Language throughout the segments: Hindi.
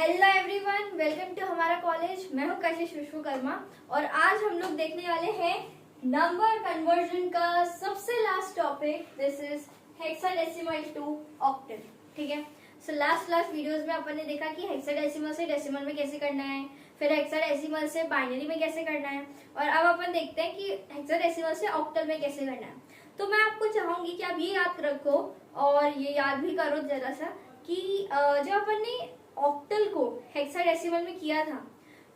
हेलो एवरीवन, वेलकम टू हमारा कॉलेज। मैं हूं कशिश विश्वकर्मा और आज हम लोग देखने वाले हैं नंबर कन्वर्जन का सबसे last topic. This is hexadecimal to octal. ठीक है, सो लास्ट वीडियोस में अपन ने देखा कि हेक्साडेसिमल से डेसिमल में कैसे करना है, फिर हेक्साडेसिमल से बाइनरी में कैसे करना है, और अब अपन देखते हैं कि हेक्साडेसिमल से ऑक्टल में कैसे करना है। तो मैं आपको चाहूंगी कि आप ये याद रखो और ये याद भी करो जरा सा कि जब अपन ने ऑक्टल को हेक्साडेसिमल में किया था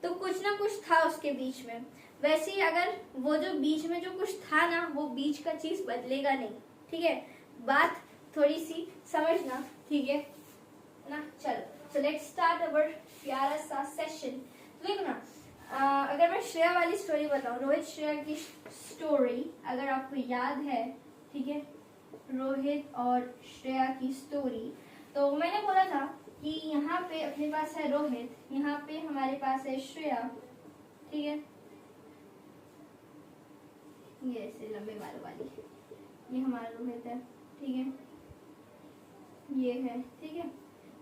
तो कुछ ना कुछ था उसके बीच में। वैसे ही अगर वो जो बीच में जो कुछ था ना, वो बीच का चीज बदलेगा नहीं। ठीक है, बात थोड़ी सी समझना। ठीक है ना, चलो सो लेट्स स्टार्ट अवर प्यारा सा सेशन। तो देखो ना, अगर मैं श्रेया वाली स्टोरी बताऊं, रोहित श्रेया की स्टोरी अगर आपको याद है, ठीक है, रोहित और श्रेया की स्टोरी, तो मैंने बोला था कि यहाँ पे अपने पास है रोहित, यहाँ पे हमारे पास है श्रेया। ठीक है, ये ऐसे लंबे बालों वाली, ये हमारा रोहित है। ठीक है, ये है। ठीक है,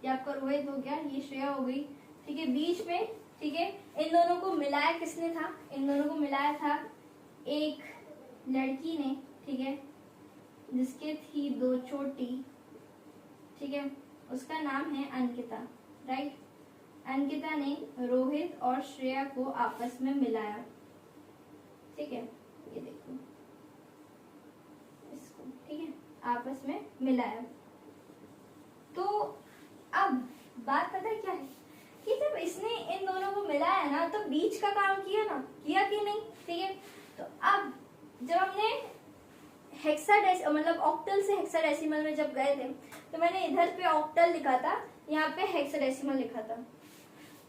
ये आपका रोहित हो गया, ये श्रेया हो गई। ठीक है, बीच में, ठीक है, इन दोनों को मिलाया किसने था? इन दोनों को मिलाया था एक लड़की ने। ठीक है, जिसके थी दो चोटी। ठीक है, उसका नाम है अंकिता। राइट, अंकिता ने रोहित और श्रेया को आपस में मिलाया। ठीक है, ये देखो इसको। ठीक है, आपस में मिलाया। तो अब बात पता है क्या है कि जब इसने इन दोनों को मिलाया ना, तो बीच का काम किया ना, किया कि नहीं? ठीक है, तो अब जब हमने मतलब ऑक्टल से हेक्साडेसिमल में जब गए थे, तो मैंने इधर पे ऑक्टल लिखा था, यहाँ पे हेक्साडेसिमल लिखा था।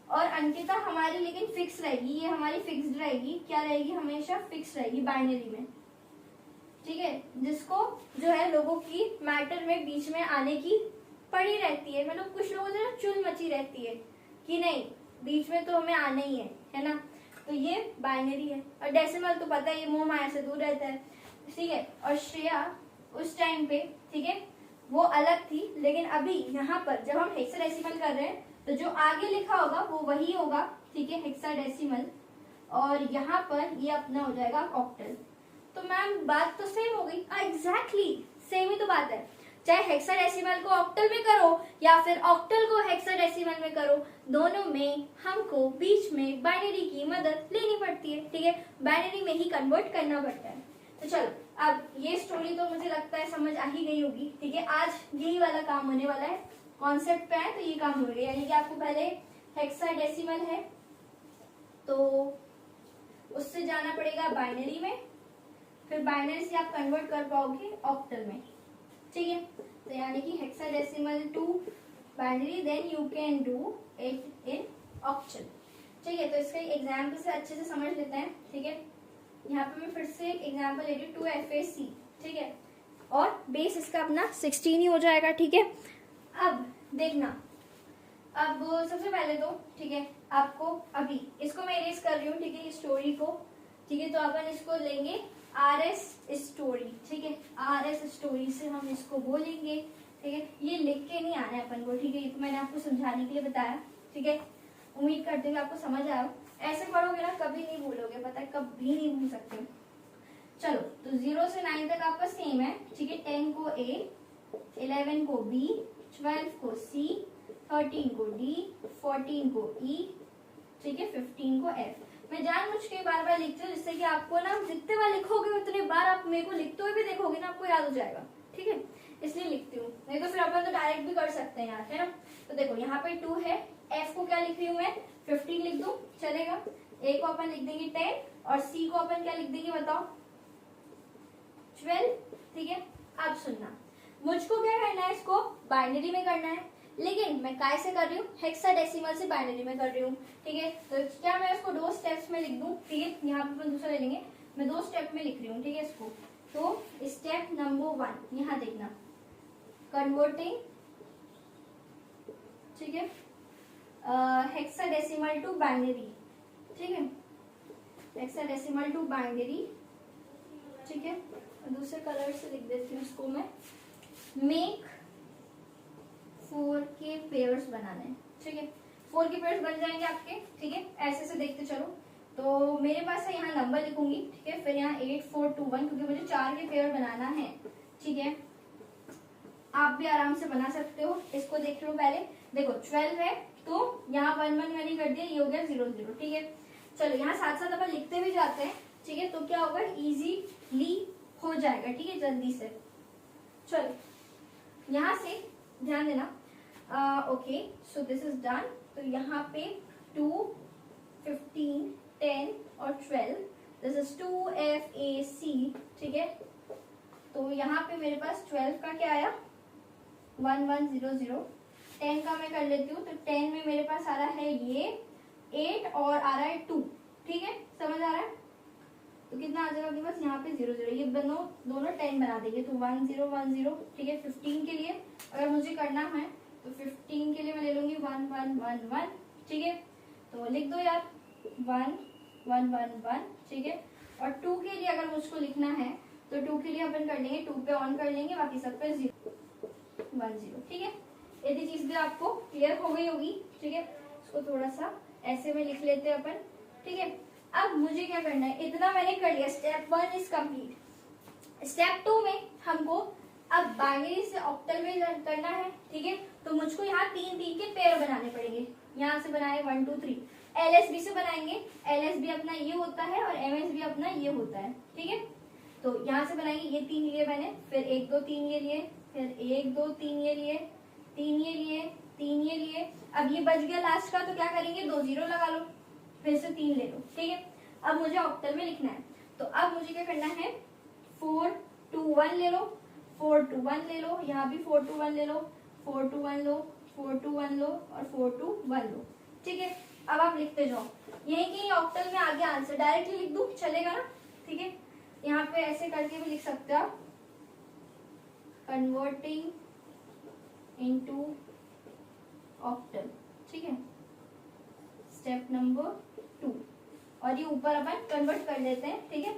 और अंकिता हमारी लेकिन फिक्स रहेगी, ये हमारी फिक्स्ड रहेगी। क्या रहेगी? हमेशा फिक्स रहेगी बाइनरी में। ठीक है, जिसको जो है लोगों की मैटर में बीच में आने की पड़ी रहती है, मतलब कुछ लोगों से चुल मची रहती है कि नहीं, बीच में तो हमें आना ही है ना। तो ये बाइनरी है। और डेसिमल तो पता है, ये मोह माया से दूर रहता है। ठीक है, और श्रेया उस टाइम पे, ठीक है, वो अलग थी, लेकिन अभी यहाँ पर जब हम हेक्साडेसिमल कर रहे हैं तो जो आगे लिखा होगा वो वही होगा। ठीक है, हेक्साडेसिमल, और यहाँ पर ये अपना हो जाएगा ऑक्टल। तो मैम बात तो सेम हो गई। एग्जैक्टली सेम ही तो बात है, चाहे हेक्साडेसिमल को ऑक्टल में करो या फिर ऑक्टल को हेक्साडेसिमल में करो, दोनों में हमको बीच में बाइनरी की मदद लेनी पड़ती है। ठीक है, बाइनरी में ही कन्वर्ट करना पड़ता है। तो चलो, अब ये स्टोरी तो मुझे लगता है समझ आ ही गई होगी। ठीक है, आज यही वाला काम होने वाला है, कॉन्सेप्ट पे है तो ये काम हो गया। यानी कि आपको पहले हेक्साडेसिमल है तो उससे जाना पड़ेगा बाइनरी में, फिर बाइनरी से आप कन्वर्ट कर पाओगे ऑक्टल में। ठीक है, तो यानी कि hexadecimal to binary, then you can do it in octal. ठीक है, तो इसका एग्जाम्पल से अच्छे से समझ लेते हैं। ठीक है, यहाँ पे मैं फिर से एक एग्जाम्पल ले रही हूँ, 2FAC। ठीक है, और बेस इसका अपना 16 ही हो जाएगा। ठीक है, अब देखना, अब सबसे पहले तो, ठीक है, आपको अभी इसको मैं इरेज कर रही हूँ। ठीक है, इस स्टोरी को। ठीक है, तो अपन इसको लेंगे RS स्टोरी। ठीक है, RS स्टोरी से हम इसको बोलेंगे। ठीक है, ये लिख के नहीं आना है अपन को। ठीक है, ये तो मैंने आपको समझाने के लिए बताया। ठीक है, उम्मीद करते हुए आपको समझ आया। ऐसे पढ़ोगे ना कभी नहीं भूलोगे, पता है, कभी नहीं भूल सकते। चलो, तो 0 से 9 तक आपका सेम है। ठीक है, 10 को A, 11 को B, 12 को C, 13 को D, 14 को E, ठीक है, 15 को F। मैं जानबूझ के बार बार लिखती हूँ जिससे कि आपको ना जितने बार लिखोगे उतने बार आप मेरे को लिखते हुए भी देखोगे ना, आपको याद हो जाएगा। ठीक है, इसलिए लिखती हूँ, नहीं तो फिर अपन तो डायरेक्ट भी कर सकते हैं यार, है ना। तो देखो यहाँ पे 2 है, F को क्या लिख रही हूँ मैं? 15 लिख दूं, चलेगा। A को अपन लिख देंगे 10 और C को अपन क्या लिख देंगे बताओ? 12। ठीक है, अब सुनना, मुझको क्या करना है, इसको बाइनरी में करना है, लेकिन मैं काय से कर रही हूँ? हेक्साडेसिमल से बाइनरी में कर रही हूँ। ठीक है, तो क्या मैं इसको 2 स्टेप्स में लिख दूं? ठीक है, यहाँ पे अपन दूसरा ले लेंगे, मैं 2 स्टेप में लिख रही हूँ। ठीक है, इसको तो स्टेप नंबर 1 यहाँ देखना, कन्वर्टिंग, ठीक है, हेक्साडेसिमल टू बाइनरी। ठीक है, हेक्साडेसिमल टू बाइनरी। ठीक है, दूसरे कलर से लिख देती हूँ इसको मैं, मेक 4 के पेयर्स बनाने। ठीक है, 4 के पेयर्स बन जाएंगे आपके, ठीक है। ऐसे से देखते चलो। तो मेरे पास है, यहाँ नंबर लिखूंगी, ठीक है। फिर यहाँ 8 4 2 1, क्योंकि मुझे 4 के पेयर बनाना है, ठीक है। आप भी आराम से बना सकते हो। इसको देख लो पहले, देखो 12 है तो यहाँ 1 1 मैंने कर दिया, ये हो गया 0 0, ठीक है। चलो यहाँ साथ साथ अपन लिखते भी जाते हैं, ठीक है। तो क्या होगा, इजीली हो जाएगा, ठीक है, जल्दी से। चलो यहाँ से ध्यान देना, okay, so this is done. तो यहाँ पे 2 15 10 और 12, दिस इज 2FAC, ठीक है। तो यहाँ पे मेरे पास 12 का क्या आया, 1 1 0 0। 10 का मैं कर लेती हूँ, तो 10 में मेरे पास आ रहा है ये 8 और आ रहा है 2, ठीक है, समझ आ रहा है। तो कितना आ जाएगा आपके पास, यहाँ पे 0 0, ये दोनों 10 बना देंगे, तो 1 0 1 0, ठीक है। 15 के लिए अगर मुझे करना है तो 15 के लिए मैं ले लूंगी 1 1 1 1, ठीक है। तो लिख दो यार 1 1 1 1, ठीक है। और 2 के लिए अगर मुझको लिखना है तो 2 के लिए अपन कर लेंगे 2 पे ऑन कर लेंगे, बाकी सब पे 0 1 0, ठीक है। यदि चीज भी आपको क्लियर हो गई होगी, ठीक है। इसको थोड़ा सा ऐसे में लिख लेते हैं अपन, ठीक है। अब मुझे क्या करना है, इतना मैंने कर लिया, स्टेप 1 इज कंप्लीट। स्टेप 2 में हमको अब बाइनरी से ऑक्टल में करना है, ठीक है। तो मुझको यहाँ 3 3 के पेयर बनाने पड़ेंगे। यहाँ से बनाए 1 2 3, LSB से बनाएंगे, LSB अपना ये होता है और MSB अपना ये होता है, ठीक है। तो यहाँ से बनाएंगे, ये 3 लिए मैंने, फिर 1 2 3 ये लिए, फिर 1 2 3 ये लिए, 3 ये लिए, 3 ये लिए। अब ये बच गया लास्ट का, तो क्या करेंगे, 2 0 लगा लो, फिर से 3 ले लो, ठीक है। अब मुझे ऑक्टल में लिखना है, तो अब मुझे क्या करना है, 4 2 1 ले लो, 4 2 1 ले लो, यहाँ भी 4 2 1 ले लो, 4 2 1 लो, 4 2 1 लो और 4 2 1 लो, ठीक है। अब आप लिखते जाओ, यही कि ऑक्टल में आगे आंसर डायरेक्टली लिख दूं, चलेगा ना, ठीक है। यहाँ पे ऐसे करके भी लिख सकते हो आप, कन्वर्टिंग इनटू ऑक्टल, ठीक है, स्टेप नंबर 2। और ये ऊपर अपन कन्वर्ट कर देते हैं, ठीक है,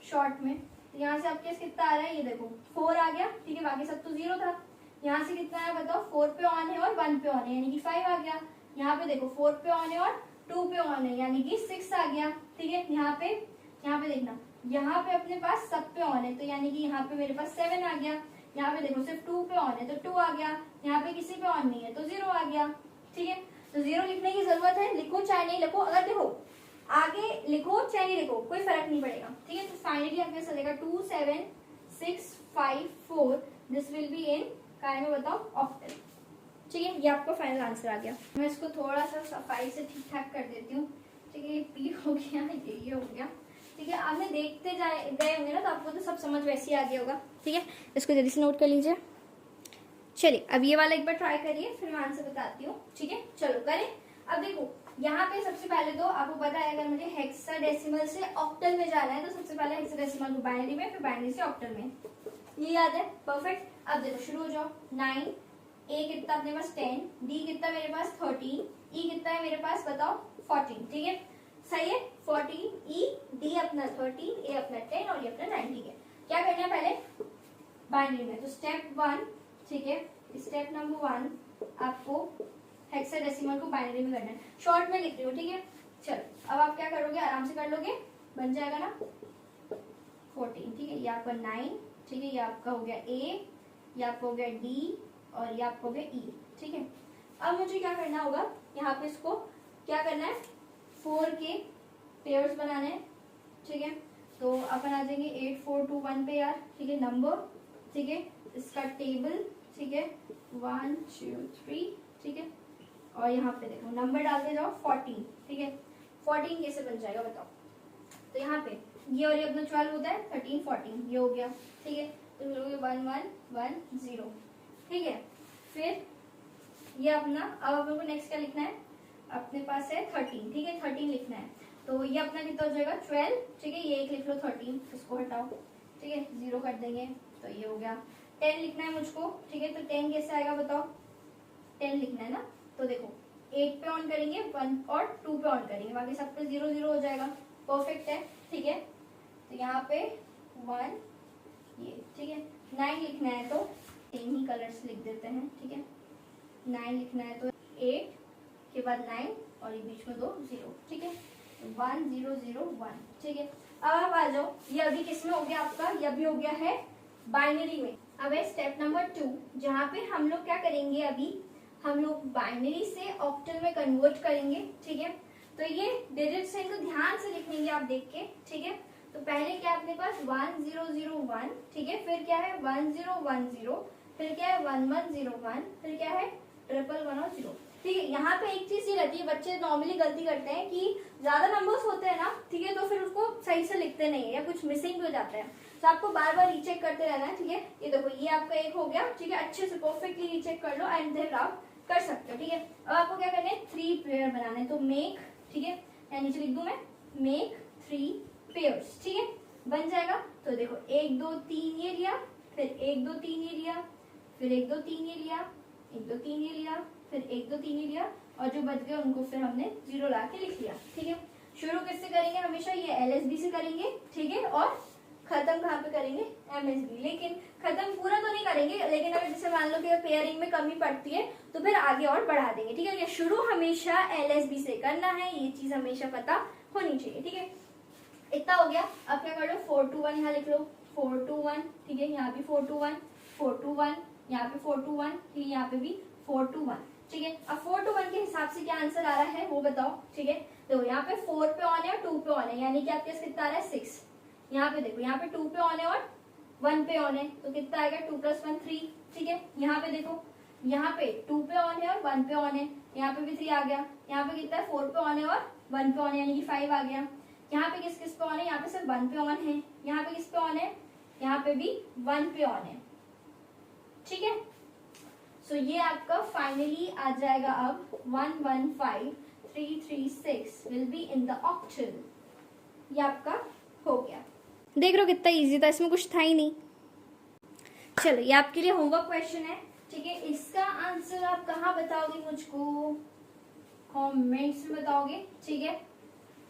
शॉर्ट में। तो यहाँ से आपके कितना आ रहा है, ये देखो 4 आ गया, ठीक है, बाकी सब तो 0 था। यहाँ से कितना है बताओ, 4 पे ऑन है और 1 पे ऑन है, यानी कि 5 आ गया। यहाँ पे देखो 4 पे ऑन है और 2 पे ऑन है, यानी कि 6 आ गया, ठीक है। यहाँ पे देखना, यहाँ पे अपने पास सब पे ऑन है, तो यानी कि यहाँ पे मेरे पास 7 आ गया। यहाँ पे देखो सिर्फ 2 पे ऑन है तो 2 आ गया, यहाँ पे किसी पे ऑन नहीं है तो 0 आ गया, ठीक है। तो 0 लिखने की जरूरत है, लिखो चाहे नहीं लिखो, अगर देखो आगे लिखो चाहे नहीं लिखो कोई फर्क नहीं पड़ेगा, ठीक है। तो फाइनली आपके चलेगा 2 7 6 5 4, दिस विल बी इन काय में बताओ, ऑक्टल, ठीक है। ये आपका फाइनल आंसर आ गया। मैं इसको थोड़ा सा सफाई से ठीक ठाक कर देती हूँ, ठीक है। ये पी हो गया, ये हो गया, ठीक है। आपने देखते गए होंगे ना, तो आपको तो सब समझ वैसे ही आ गया होगा, ठीक है। इसको जल्दी से नोट कर लीजिए। चलिए अब ये वाला एक बार ट्राई करिए, फिर मैं आंसर बताती हूँ, ठीक है। चलो करें। अब देखो यहाँ पे सबसे पहले तो आपको पता है, अगर मुझे हेक्साडेसिमल से ऑक्टल में जाना है तो सबसे पहले हेक्साडेसिमल को बाइनरी में, फिर बाइनरी से ऑक्टल में, ये याद है, परफेक्ट। अब देखो शुरू हो जाओ, 9, A कितना अपने पास 10, D कितना मेरे पास 13, E कितना है मेरे पास बताओ 14, ठीक है, सही है। 14 E, D अपना 13, A अपना 10 और ये अपना 9, ठीक है। क्या करना है पहले बाइनरी में, तो स्टेप 1, ठीक है, स्टेप नंबर 1 आपको हेक्साडेसिमल को बाइनरी में करना है। शॉर्ट में लिख रही हूँ, ठीक है। चलो अब आप क्या करोगे, आराम से कर लोगे, बन जाएगा ना 14, ठीक है। ये आपका 9, ठीक है, ये आपका हो गया A, ये आपका हो गया D और ये आपका हो गया E, ठीक है। अब मुझे क्या करना होगा, यहाँ पे इसको क्या करना है, 4 के पेयर्स बनाने हैं, ठीक है। तो अपन आ जाएंगे 8 4 2 1 पे यार, ठीक है, नंबर, ठीक है, इसका टेबल, ठीक है, 1 2 3, ठीक है। और यहाँ पे देखो नंबर डालते जाओ 14, ठीक है। 14 कैसे बन जाएगा बताओ, तो यहाँ पे ये और ये अपना 12 होता है, 13 14 ये हो गया, ठीक है। तो मिलोगे 1 1 1 0, ठीक है। फिर ये अपना, अब अपन को नेक्स्ट क्या लिखना है, अपने पास है 13, ठीक है, 13 लिखना है। तो ये अपना कितना हो जाएगा 12, ठीक है, ये एक लिख लो 13, इसको हटाओ, ठीक है, 0 कर देंगे, तो ये हो गया। 10 लिखना है मुझको, ठीक है, तो 10 कैसे आएगा बताओ, 10 लिखना है ना, तो देखो 8 पे ऑन करेंगे, 1 और 2 पे ऑन करेंगे, बाकी सब पे 0 0 हो जाएगा, परफेक्ट है, ठीक है। तो यहाँ पे 1 ये, ठीक है। 9 लिखना है तो सेम ही कलर से लिख देते हैं, ठीक है। 9 लिखना है तो 8 के बाद 9 और ये बीच में 2 0, ठीक है, 1 0 0 1, ठीक है। अब आप आ जाओ, ये अभी किस में हो गया आपका, ये अभी हो गया है बाइनरी में। अब है स्टेप नंबर 2, जहाँ पे हम लोग क्या करेंगे, अभी हम लोग बाइनरी से ऑक्टल में कन्वर्ट करेंगे, ठीक है। तो ये डिजिट्स हैं, इनको ध्यान से लिख लेंगे आप देख के, ठीक है। तो पहले क्या अपने पास 1 0 0 1, ठीक है, फिर क्या है 1 0 1 0, फिर क्या है 1 1 0 1, फिर क्या है 1 1 1 और 0, ठीक है। यहाँ पे एक चीज ये रहती है, बच्चे नॉर्मली गलती करते हैं कि ज्यादा नंबर्स होते हैं ना, ठीक है, तो फिर उसको सही से लिखते नहीं है या कुछ मिसिंग भी हो जाता है, तो आपको बार बार रीचेक करते रहना है, ठीक है। ये देखो ये आपका एक हो गया, ठीक है, अच्छे से परफेक्टली रीचेक कर लो एंड देन आप कर सकते हो, ठीक है। अब आपको क्या करना है, 3 पेयर बनाना है, तो मेक, ठीक है, या नीचे लिख दूं मैं, मेक 3 पेयर्स, ठीक है, बन जाएगा। तो देखो 1 2 3 ये लिया, फिर 1 2 3 ये लिया, फिर 1 2 3 ये लिया, 1 2 3 ये लिया, फिर 1 2 3 ये लिया, और जो बच गए उनको फिर हमने 0 ला के लिख लिया, ठीक है। शुरू किससे करेंगे, हमेशा ये LSB से करेंगे, ठीक है, और खत्म कहाँ पे करेंगे, MSB। लेकिन खत्म पूरा तो नहीं करेंगे, लेकिन अगर जैसे मान लो कि पेयरिंग में कमी पड़ती है तो फिर आगे और बढ़ा देंगे, ठीक है। ये शुरू हमेशा LSB से करना है, ये चीज हमेशा पता होनी चाहिए, ठीक है। इतना हो गया। अब क्या कर लो, 4 2 1 यहाँ लिख लो, 4 2 1, ठीक है, यहाँ भी 4 2 1, 4 2 1, यहाँ पे 4 2 1, ठीक है, यहाँ पे भी 4 2 1, ठीक है। अब 4 2 1 के हिसाब से क्या आंसर आ रहा है वो बताओ, ठीक है। तो यहाँ पे 4 पे ऑन है और 2 पे ऑन है, यानी कि आपके पास कितना आ रहा है 6। यहाँ पे देखो, यहाँ पे 2 पे ऑन है और 1 पे ऑन है, तो कितना आएगा 2 + 1 3, ठीक है। यहाँ पे देखो, यहाँ पे 2 पे ऑन है और 1 पे ऑन है, यहाँ पे भी 3 आ गया। यहाँ पे कितना है 4 पे ऑन है और 1 पे ऑन है, यानी कि 5 आ गया। यहाँ पे किस किस पे ऑन है, यहाँ पे सिर्फ 1 पे ऑन है, यहाँ पे किस पे ऑन है, यहाँ पे भी 1 पे ऑन है, ठीक है। सो ये आपका फाइनली आ जाएगा अब 1 1 5 3 3 6 will be in the octal. ये आपका हो गया। देख रहे हो कितना इजी था, इसमें कुछ था ही नहीं। चलो ये आपके लिए होमवर्क क्वेश्चन है, ठीक है। इसका आंसर आप कहाँ बताओगे, मुझको कमेंट्स में बताओगे, ठीक है,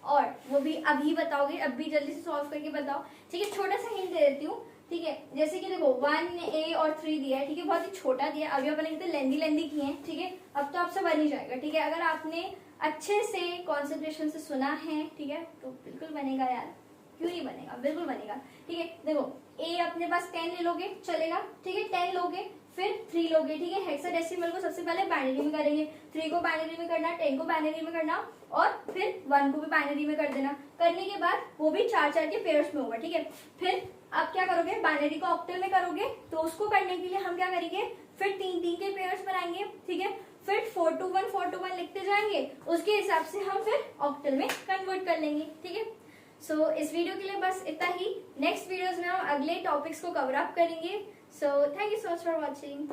और वो भी अभी बताओगे, अभी जल्दी से सॉल्व करके बताओ, ठीक है। छोटा सा हिंट दे देती हूँ, ठीक है। जैसे कि देखो 1 A और 3 दिया है, ठीक है, बहुत ही छोटा दिया है। अभी अपन कितने लेंदी किए हैं, ठीक है। अब तो आपसे बन ही जाएगा, ठीक है, अगर आपने अच्छे से कॉन्सेंट्रेशन से सुना है, ठीक है, तो बिल्कुल बनेगा यार, क्यों नहीं बनेगा, बिल्कुल बनेगा, ठीक है। देखो A अपने पास 10 ले लोगे चलेगा, ठीक है, 10 लोगे, फिर 3 लोगे, ठीक है। हेक्साडेसिमल को सबसे पहले बाइनरी में करेंगे, 3 को बाइनरी में करना, 10 को बाइनरी में करना, और फिर 1 को भी बाइनरी में कर देना। करने के बाद वो भी 4 के पेयर्स में होगा, ठीक है। फिर आप क्या करोगे, बाइनरी को ऑक्टल में करोगे, तो उसको करने के लिए हम क्या करेंगे, फिर 3 के पेयर्स बनाएंगे, ठीक है। फिर 4 2 1 लिखते जाएंगे, उसके हिसाब से हम फिर ऑक्टल में कन्वर्ट कर लेंगे, ठीक है। सो इस वीडियो के लिए बस इतना ही। नेक्स्ट वीडियोस में हम अगले टॉपिक्स को कवर अप करेंगे। So thank you so much for watching.